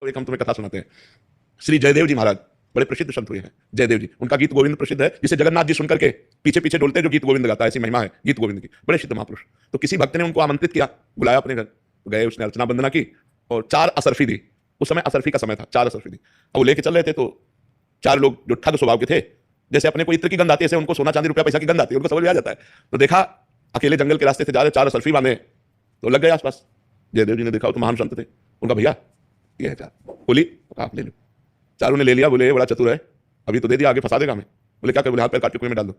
तो एक हम तुम्हें कथा सुनाते हैं। श्री जयदेव जी महाराज बड़े प्रसिद्ध संत हुए हैं। जयदेव जी, उनका गीत गोविंद प्रसिद्ध है, जिसे जगन्नाथ जी सुनकर के पीछे पीछे डोलते हैं, जो गीत गोविंद गाता है। ऐसी महिमा है गीत गोविंद की। बड़े सिद्ध महापुरुष। तो किसी भक्त ने उनको आमंत्रित किया, बुलाया अपने घर, तो गए, उसने अर्चना वंदना की और 4 असरफी दी। उस समय असरफी का समय था, 4 असरफी दी। अब वो लेके चल रहे थे, तो 4 लोग जो ठग स्वभाव के थे, जैसे अपने को इत्र की गंध आती है, ऐसे उनको सोना चांदी रुपया पैसा की गंध आती है, उनको समझ में आ जाता है। तो देखा अकेले जंगल के रास्ते से जा रहे 4 असरफी बांधे, तो लग गए आसपास। जयदेव जी ने देखा, वो तो महान संत थे। उनका भैया ये है 4, बोली आप ले लो। चारों ने ले लिया। बोले बड़ा चतुर है, अभी तो दे दिया, आगे फंसा देगा हमें। बोले क्या कर? बोले हाथ पैर काट के कुएं में डाल दो।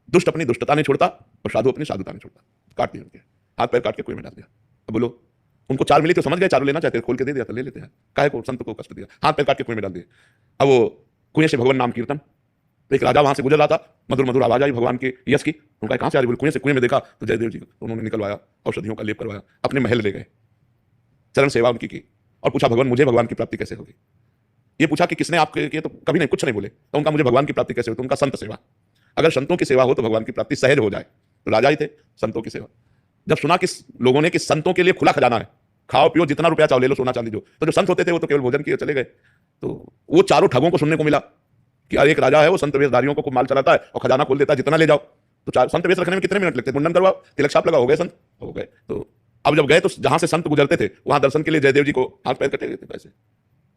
दुष्ट अपनी दुष्टता नहीं छोड़ता और साधु अपनी साधुता नहीं छोड़ता। काट दिया उनके हाथ पैर, काट के कुएं में डाल दिया। अब बोलो, उनको 4 मिली तो समझ गए 4 लेना चाहते, खोल के दे दिया तो ले लेते हैं, काहे को संत को कष्ट दिया। हाथ पैर काट के कुएं में डाल दिए। अब वो कुएं से भगवान नाम कीर्तन, तो एक राजा वहां से गुजर रहा था, मधुर मधुर आवाज आई भगवान के यश की। उनका कहां से आ रही? बोले कुएं से। कुएं में देखा तो जयदेव जी को, तो उन्होंने निकलवाया, औषधियों का लेप करवाया, अपने महल ले गए, चरण सेवा उनकी की और पूछा भगवान मुझे भगवान की प्राप्ति कैसे होगी? ये पूछा कि किसने आपके किए? तो कभी नहीं, कुछ नहीं बोले। तो उनका मुझे भगवान की प्राप्ति कैसे हो? तो उनका संत सेवा, अगर संतों की सेवा हो तो भगवान की प्राप्ति सहज हो जाए। तो राजा ही थे, संतों की सेवा। जब सुना कि लोगों ने कि संतों के लिए खुला खजाना है, खाओ पियो जितना रुपया चाहो ले लो, सोना चांदी जो, तो जो संत होते थे वो तो केवल भोजन किए चले गए। तो वो 4 ठगों को सुनने को मिला कि अरे एक राजा है, वो संत वेशधारियों को माल चलाता है और खजाना खोल देता है, जितना ले जाओ। तो संत वेश रखने में कितने मिनट लगते? मुंडन करवाओ, तिलक छाप लगाओ, हो गए संत, हो गए। तो अब जब गए तो जहां से संत गुजरते थे वहां दर्शन के लिए जयदेव जी को हाथ पैर कटे गए थे पैसे।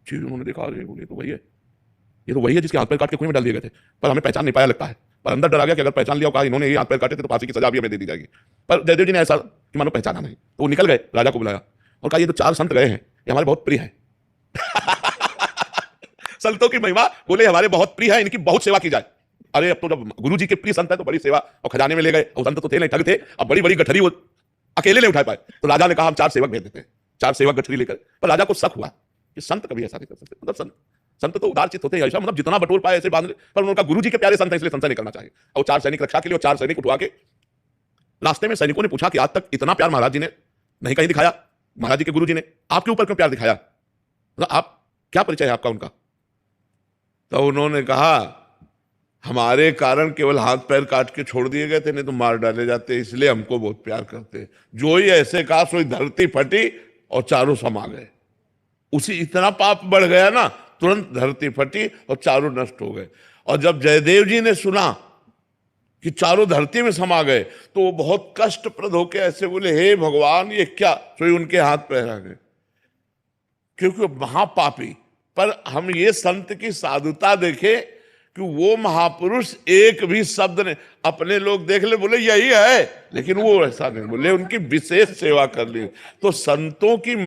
जी उन्होंने देखा, अरे बोले तो वही है, ये तो वही है जिसके हाथ पैर काट के कुएं में डाल दिए गए थे, पर हमें पहचान नहीं पाया लगता है। पर अंदर डर आ गया कि अगर पहचान लिया, कहा इन्होंने ये हाथ पैर काटे थे तो फांसी की सजा भी हमें दे दी जाएगी। पर जयदेव जी ने ऐसा कि मानो पहचाना नहीं, तो वो निकल गए, राजा को बुलाया और कहा ये जो 4 संत गए हैं ये हमारे बहुत प्रिय है। संतों की महिमा, बोले हमारे बहुत प्रिय है, इनकी बहुत सेवा की जाए। अरे अब तो जब गुरु जी के प्रिय संत है तो बड़ी सेवा, और खजाने में ले गए। और संत तो थे नहीं, ठग थे, अब बड़ी बड़ी गठरी वो अकेले नहीं उठा पाए। तो राजा ने कहा हम 4 सेवक भेज देते हैं, 4 सेवक गठरी लेकर। पर राजा को शक हुआ कि संत कभी ऐसा नहीं कर सकते, मतलब संत तो उदार चित्त होते हैं, ऐसा मतलब जितना बटोर पाए ऐसे बांध। पर उनका गुरु जी के प्यारे संत है, इसलिए संशय नहीं करना चाहिए। और 4 सैनिक रक्षा के लिए, 4 सैनिक उठवा के रास्ते में सैनिकों ने पूछा कि आज तक इतना प्यार महाराज जी ने नहीं कहीं दिखाया, महाराज जी के गुरु जी ने आपके ऊपर क्यों प्यार दिखाया, मतलब आप क्या परिचय है आपका उनका? तो उन्होंने कहा हमारे कारण केवल हाथ पैर काट के छोड़ दिए गए थे, नहीं तो मार डाले जाते, इसलिए हमको बहुत प्यार करते। जो ही ऐसे कहा सोई धरती फटी और चारों समा गए। उसी इतना पाप बढ़ गया ना, तुरंत धरती फटी और चारों नष्ट हो गए। और जब जयदेव जी ने सुना कि चारों धरती में समा गए तो वो बहुत कष्टप्रद होकर ऐसे बोले हे भगवान ये क्या? सोई उनके हाथ पैर आ गए, क्योंकि महापापी। पर हम ये संत की साधुता देखे कि वो महापुरुष एक भी शब्द ने, अपने लोग देख ले बोले यही है, लेकिन वो ऐसा नहीं बोले, उनकी विशेष सेवा कर ली। तो संतों की